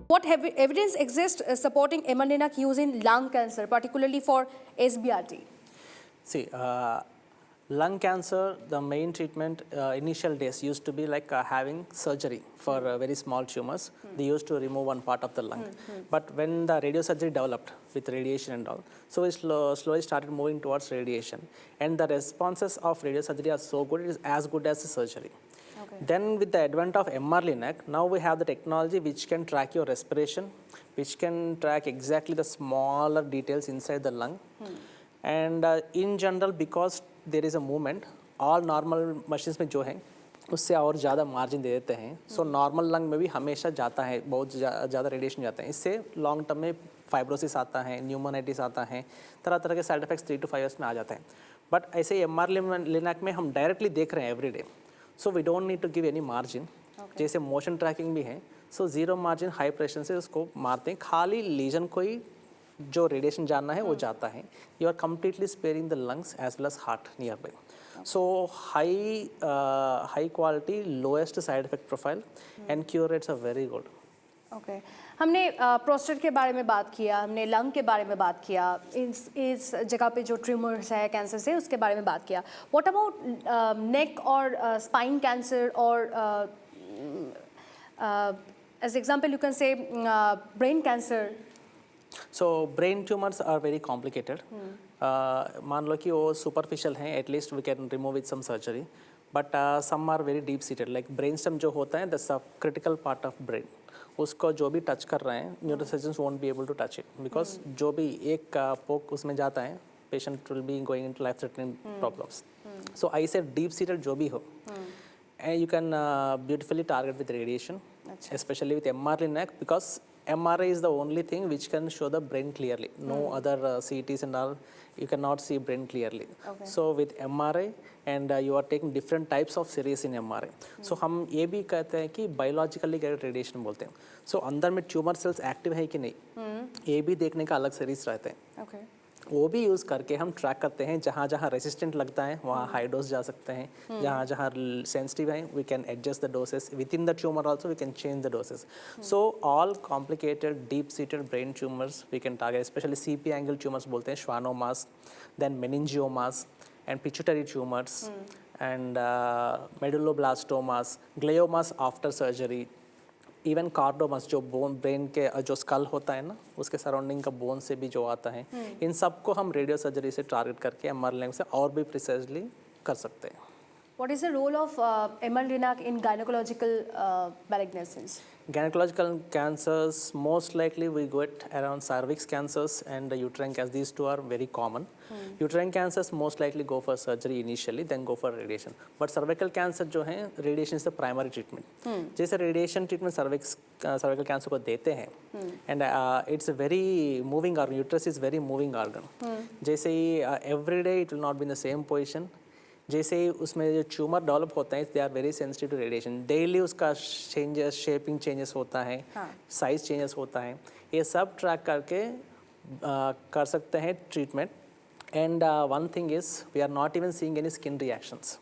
What evidence exists supporting emalinac use in lung cancer, particularly for SBRT? See, lung cancer, the main treatment initial days used to be like having surgery for very small tumors. They used to remove one part of the lung. But when the radiosurgery developed with radiation and all, so we slowly started moving towards radiation. And the responses of radiosurgery are so good, it is as good as the surgery. Okay. Then with the advent of MR-Linac, now we have the technology which can track your respiration, which can track exactly the smaller details inside the lung. And in general, because there is a movement, all normal machines में जो है उससे और ज़्यादा margin they देते हैं. So normal lung में भी हमेशा जाता है, बहुत ज़्यादा रेडिएशन जाता है. इससे लॉन्ग टर्म में फाइब्रोसिस आता है, न्यूमोनाइटिस आता है, तरह तरह के साइड इफेक्ट्स 3 to 5 years में आ जाते हैं. बट ऐसे MR-Linac में हम डायरेक्टली देख रहे हैं every day. So we don't need to give any margin. जैसे मोशन ट्रैकिंग भी है, so zero margin high pressure से उसको मारते हैं. खाली लीजन को ही जो रेडिएशन जानना है वो जाता है. You are completely sparing the lungs as well as heart nearby. So high quality, lowest side effect profile and cure rates are very good. Okay, हमने प्रोस्टेट के बारे में बात किया, हमने लंग के बारे में बात किया, इस जगह पे जो ट्यूमर्स है कैंसर से उसके बारे में बात किया. व्हाट अबाउट नेक और स्पाइन कैंसर और as example you can say brain cancer? So brain tumours are very complicated. मान लो कि वो सुपरफिशियल हैं, at least we can remove with some surgery. But some are very deep seated, like brain stem जो होता है that's a critical part of brain. उसको जो भी टच कर रहे हैं, neurosurgeons won't be able to touch it, because जो भी एक पोक उसमें जाता है, patient will be going into life threatening problems. So I say deep seated जो भी हो, and you can beautifully target with radiation, especially with MR-Linac, because MRI is the only thing which can show the brain clearly. No other CTs and all, you cannot see brain clearly. So with MRI and you are taking different types of series in MRI. So हम ये भी कहते हैं कि biologically guided radiation बोलते हैं. So अंदर में tumor cells active है कि नहीं, ये भी देखने का अलग series रहते हैं. वो भी यूज़ करके हम ट्रैक करते हैं. जहाँ जहाँ रेसिस्टेंट लगता है वहाँ हाई डोज जा सकते हैं. जहाँ जहाँ सेंसिटिव है we can adjust the doses within the tumour also we can change the doses. So all complicated deep seated brain tumours we can target, specially CP angle tumours बोलते हैं, schwannomas, then meningiomas and pituitary tumours and medulloblastomas, gliomas after surgery, even chordomas जो bone brain के जो school होता है ना उसके surrounding का बोन से भी जो आता है, इन सब को हम रेडियो सर्जरी से टारगेट करके MR-Linac से और भी प्रिसाइजली कर सकते हैं. What is the role of emalinac in gynecological malignancies? Gynecological cancers, most likely we get around cervix cancers and uterine cancers. These two are very common. Uterine cancers most likely go for surgery initially, then go for radiation. But cervical cancer जो है, radiation is the primary treatment. जैसे radiation treatment cervical cancer को देते हैं, and it's a very moving organ. Uterus is very moving organ. जैसे ही every day it will not be in the same position. जैसे ही उसमें जो ट्यूमर डेवलप होता है, they are very sensitive to radiation. Daily उसका चेंजेस, शेपिंग चेंजेस होता है, size changes होता है. ये सब ट्रैक करके कर सकते हैं treatment. And one thing is we are not even seeing any skin reactions.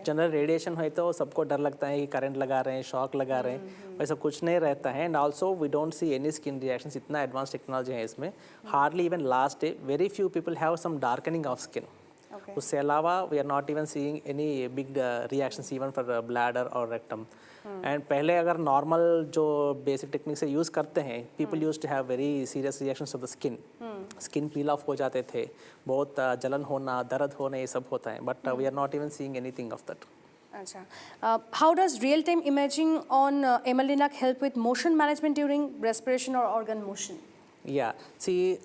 General radiation है तो सबको डर लगता है कि करंट लगा रहे हैं, शॉक लगा रहे हैं, वैसा कुछ नहीं रहता है. And also we don't see any skin reactions. इतना एडवांस टेक्नोलॉजी है इसमें. Hardly even last day very few people have some darkening of skin. उससे अलावा we are not even seeing any big reactions even for bladder और rectum. And पहले अगर normal जो basic technique से यूज़ करते हैं, people use to have very serious reactions of the skin. Skin peel off हो जाते थे, बहुत जलन होना, दर्द होना, ये सब होता है. But we are not even seeing anything of that. अच्छा, how does real time imaging on emalinac help with motion management during respiration और organ motion? Yeah, see,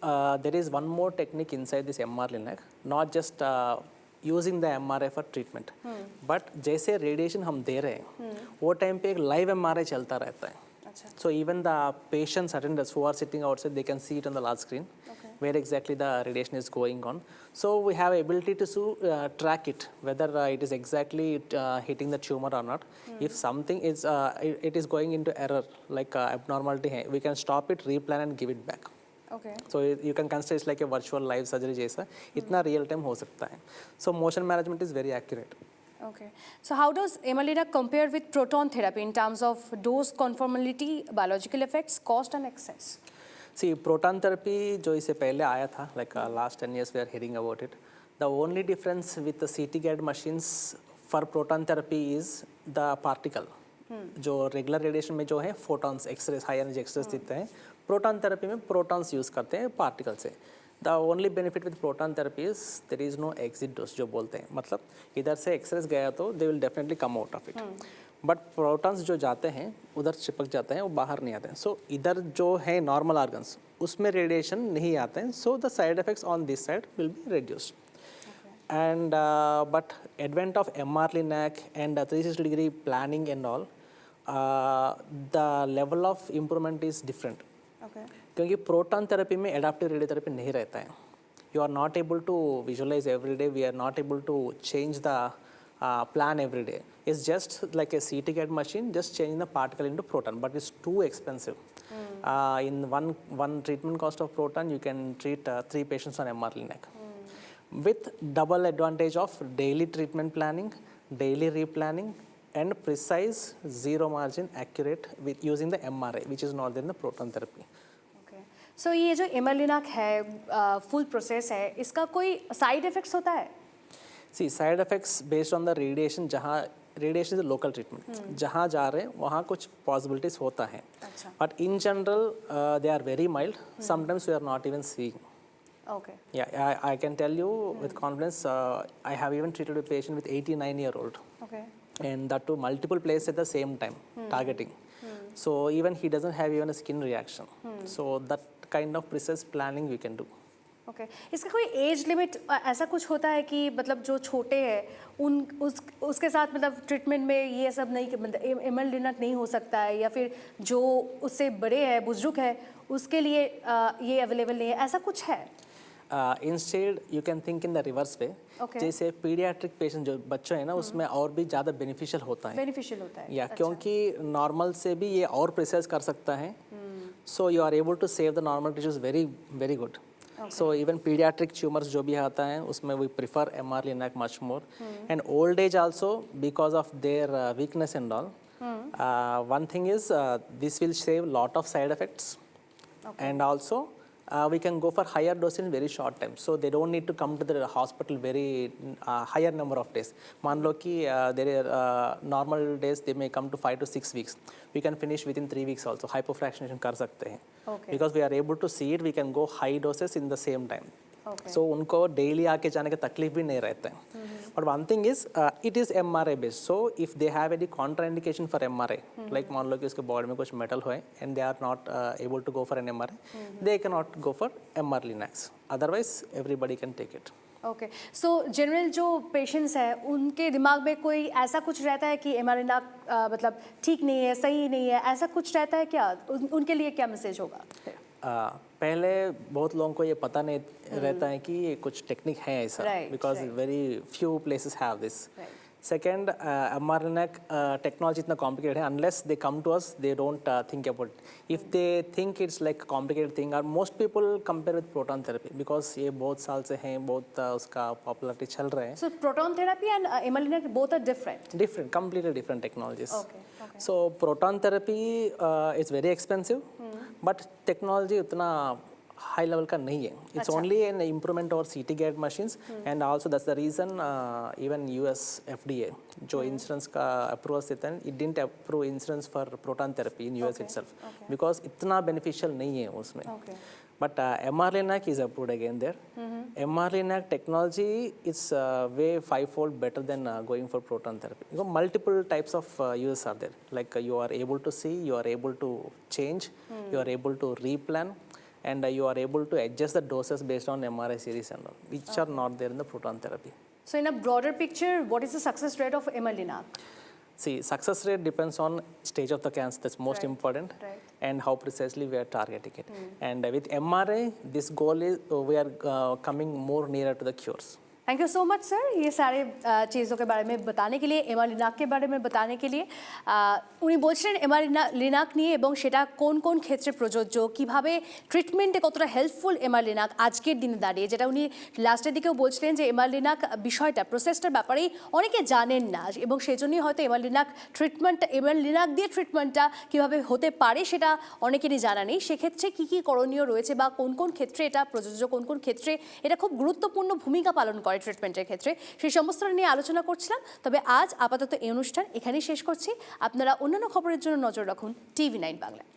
there is one more technique inside this MR-Linac, not just using the MRI for treatment, but जैसे radiation हम दे रहे हैं, वो time पे एक live MRI चलता रहता है. So even the patients attenders who are sitting outside, they can see it on the large screen, where exactly the radiation is going on. So we have ability to track it, whether it is exactly hitting the tumor or not. If something is, it is going into error, like abnormality, we can stop it, replan and give it back. So you can consider it's like a virtual live surgery जैसा. इतना real time हो सकता है. So motion management is very accurate. Okay. So how does emalinac compare with proton therapy in terms of dose conformability, biological effects, cost and access? See proton therapy जो इससे पहले आया था like last 10 years we are hearing about it the only difference with the CT guide machines for proton therapy is the particle जो regular radiation में जो है photons x-rays high energy x-rays दिखते हैं प्रोटॉन थेरेपी में protons use करते हैं particle से the only benefit with proton therapy is there is no exit dose जो बोलते हैं मतलब इधर से एक्सरेज गया तो they will definitely come out of it but protons जो जाते हैं उधर चिपक जाते हैं वो बाहर नहीं आते हैं सो इधर जो है नॉर्मल ऑर्गन्स उसमें रेडिएशन नहीं आते हैं so the side effects on this side will be reduced and but advent of MR-Linac and 360-degree planning and all the level of improvement is different Okay. क्योंकि प्रोटॉन थेरेपी में adaptive radiotherapy नहीं रहता है you are not able to visualise every day we are not able to change the plan every day it's just like a CT guide machine just changing the particle into proton but it's too expensive in one treatment cost of proton you can treat 3 patients on MR-Linac with double advantage of daily treatment planning, daily replanning, and precise zero margin accurate with using the MRI, which is not there in the proton therapy. Okay. So ये जो emalinac है full process है इसका कोई side effects होता है? See, side effects based on the radiation जहाँ radiation is a local treatment जहाँ जा रहे हैं वहाँ कुछ possibilities होता है अच्छा. but in general they are very mild sometimes we are not even seeing. Okay. Yeah, I can tell you with confidence I have even treated a patient with 89-year-old Okay. and that to multiple places at the same time targeting so even he doesn't have even a skin reaction so that kind of precise planning we can do. Okay. इसका कोई age limit ऐसा कुछ होता है कि मतलब जो छोटे हैं उसके साथ मतलब ट्रीटमेंट में ये सब नहीं मतलब emalinac नहीं हो सकता है या फिर जो उससे बड़े हैं बुजुर्ग है उसके लिए ये अवेलेबल नहीं है ऐसा कुछ है? Instead you can think in the reverse way जैसे पीडियाट्रिक पेशेंट जो बच्चे हैं ना उसमें और भी ज़्यादा बेनिफिशियल होता है बेनिफिशियल होता है या क्योंकि नॉर्मल से भी ये और प्रिसाइज कर सकता है so you are able to save the normal tissues very very good so even paediatric tumours जो भी आता है उसमें we prefer MR-Linac much more and old age also because of their weakness and all one thing is this will save lot of side effects and also we can go for higher dose in very short time so they don't need to come to the hospital very higher number of days मान लो कि their normal days they may come to 5 to 6 weeks we can finish within 3 weeks also hypofractionation कर सकते हैं because we are able to see it we can go high doses in the same time so उनको daily आके जाने का तकलीफ भी नहीं रहता है but one thing is it is MRI based so if they have any contraindication for MRI like मान लो कि उसके बॉडी में कुछ मेटल हो and they are not able to go for an MRI they can not go for MR-Linac otherwise everybody can take it. Okay so general जो patients हैं उनके दिमाग में कोई ऐसा कुछ रहता है कि emalinac मतलब ठीक नहीं है सही नहीं है ऐसा कुछ रहता है क्या उनके लिए क्या मैसेज होगा? पहले बहुत लोगों को ये पता नहीं रहता है कि ये कुछ टेक्निक है ऐसा because very few places have this second MR-Linac technology इतना कॉम्प्लिकेटेड है unless they come to us they don't think about if they think it's like complicated thing और most people compare with proton therapy because ये बहुत साल से हैं बहुत उसका पॉपुलरिटी चल रहा है. So proton therapy and emalinac both are different completely different technologies. So proton therapy is very expensive but technology उतना high level का नहीं है. It's only an improvement over CT guide machines and also that's the reason even US FDA जो insurance का approval देते हैं it didn't approve insurance for proton therapy in US itself because इतना beneficial नहीं है उसमें. But MR-Linac is approved again there. MR-Linac technology is way 5-fold better than going for proton therapy. You know, multiple types of uses are there. Like you are able to see, you are able to change, you are able to replan, and you are able to adjust the doses based on MRI series and all, which are not there in the proton therapy. So in a broader picture, what is the success rate of emalinac? See, success rate depends on stage of the cancer. That's most important, and how precisely we are targeting it. And with MRI, this goal is we are coming more nearer to the cures. Thank you so much sir, ये सारे चीज़ों के बारे में बताने के लिए, এমা লিনাককে বারে में बताने के लिए। উনি বলছিলেন এমা লিনাক নিয়ে এবং সেটা কোন কোন ক্ষেত্রে প্রযোজ্য, কিভাবে ট্রিটমেন্টে কতটা হেল্পফুল এমা লিনাক আজকের দিনে দাঁড়িয়ে, যেটা উনি লাস্টের দিকেও বলছিলেন যে এমা লিনাক বিষয়টা প্রসেসটার ব্যাপারেই অনেকে জানেন না এবং সেজন্যই হয়তো এমা লিনাক দিয়ে ট্রিটমেন্টটা কীভাবে হতে পারে সেটা অনেকেরই জানা নেই। সেক্ষেত্রে কী কী করণীয় রয়েছে বা কোন কোন ক্ষেত্রে এটা প্রযোজ্য, কোন কোন ক্ষেত্রে এটা খুব গুরুত্বপূর্ণ ভূমিকা পালন করে ট্রিটমেন্টের ক্ষেত্রে, সেই সমস্ত নিয়ে আলোচনা করছিলাম। তবে আজ আপাতত এই অনুষ্ঠান এখানেই শেষ করছি। আপনারা অন্যান্য খবরের জন্য নজর রাখুন TV9 বাংলায়।